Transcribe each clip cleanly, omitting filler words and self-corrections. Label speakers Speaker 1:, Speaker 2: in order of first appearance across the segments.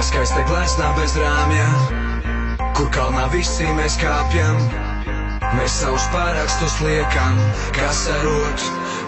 Speaker 1: skaista gleznā bez rāmja, kur kalnā visi mēs kāpjam. Mēs savus pārakstus liekam, kas arot,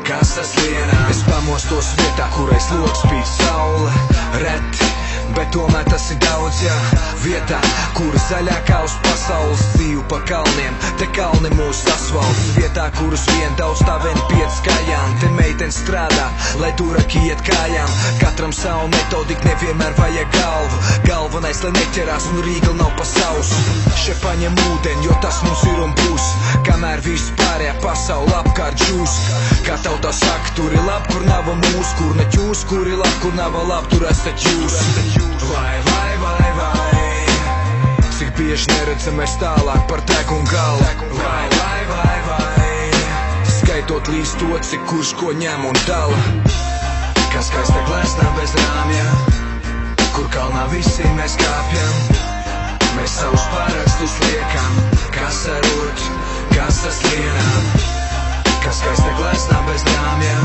Speaker 1: kas saslienā. Es pamostos vietā, kurai slog spīd saule. Reti, bet tomēr tas ir daudz, jā. Vietā, kur zaļākā uz pasaules dzīvu pa kalniem. Te kalni mūs asfalts. Vietā, kurus vien daudz tā vien piec kājām. Te meiten strādā, lai turaki iet kājām. Katram savu metodiku, nevienmēr vajag galvu. Galvenais, lai neķerās un rīgla nav pa sausu. Še paņem ūdeni, jo tas mums ir un būs. Kamēr viss pārējā pasaule apkārt džūst. Kā tautā saka, tur ir labi, kur nav mūs. Kur ne ķūs, kur ir labi, kur nav labi, tur esat jūs. Vai, cik bieži neredzamies tālāk par tek un galu. Vai, skaitot līdz to, cik kurš ko ņem un dala. Kā skaista gleznā bez rāmja, kur kalnā visi mēs kāpjam. Mēs savus pārakstus liekam, kas arot, kas saslienām. Kā skaista gleznā bez rāmja,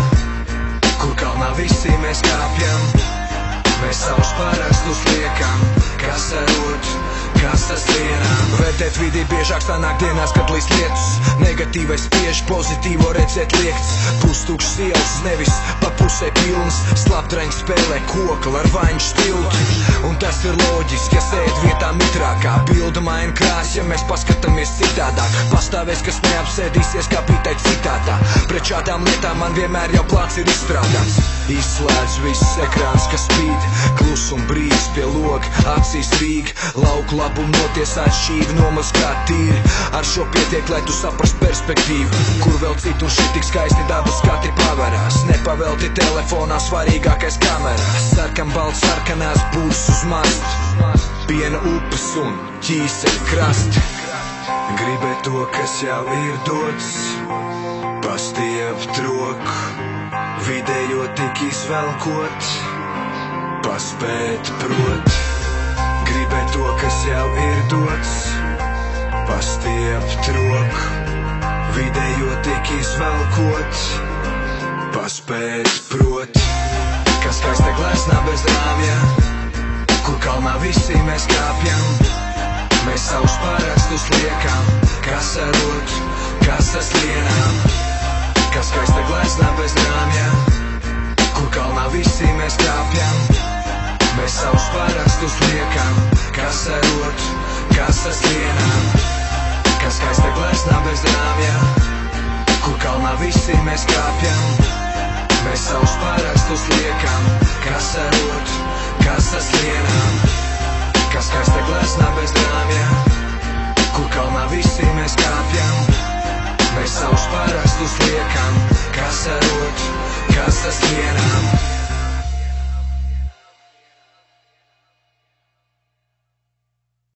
Speaker 1: kur kalnā visi mēs kāpjam. Mēs savus pārakstus liekam, kas arot, kas saslienām. Vērtēt vidi biežāk sanāk dienās, kad līdz lietus. Negatīvais spiež, pozitīvo redzēt liekts. Pustukšs ielas, nevis pa pusē pilns. Slapdraņš spēlē kokli ar vaņu stiltu. Un tas ir loģiski, ja sēd vietā mitrākā. Bilda maina krās, ja mēs paskatāmies citādāk. Pastāvēs, kas neapsēdīsies kā pītai citātā. Pret šādām lietām man vienmēr jau plāns ir izstrādāts. Izslēdz viss ekrāns, kas spīd. Klusum brīdis pie loga, acīs rīg. Lauku labumu notiesāt šķīvi, nomaskāt tīri. Ar šo pietiek, lai tu saprast perspektīvu. Kur vēl citu un šit tik skaisti dabas skati paverās. Nepavelti telefonā, svarīgākais kamerās. Sarkan balts, sarkanās būs uz mastu. Piena upes un ķīseļu krasti. Gribēt to, kas jau ir dots, pastiept roku, vidējo tik izvelkot, paspēt prot. Gribēt to, kas jau ir dots, pastiept roku, vidējo tik izvelkot, paspēt prot. Kā skaista gleznā bez rāmja, kur kalnā visi mēs kāpjam. Mēs savus pārakstus liekam, kas arot, kas saslienām. Kā skaista gleznā bez rāmja, kur kalnā visi mēs kāpjam. Mēs savus pārakstus liekam, kas arot, kas saslienām. Kā skaista gleznā bez rāmja, kur kalnā visi mēs kāpjam. Mēs savus pārakstus liekam, kas arot, kas saslienām. Kā skaista gleznā bez rāmja, kur kalnā visi mēs kāpjam. Mēs savus pārakstus liekam, kas arot, kas saslienām.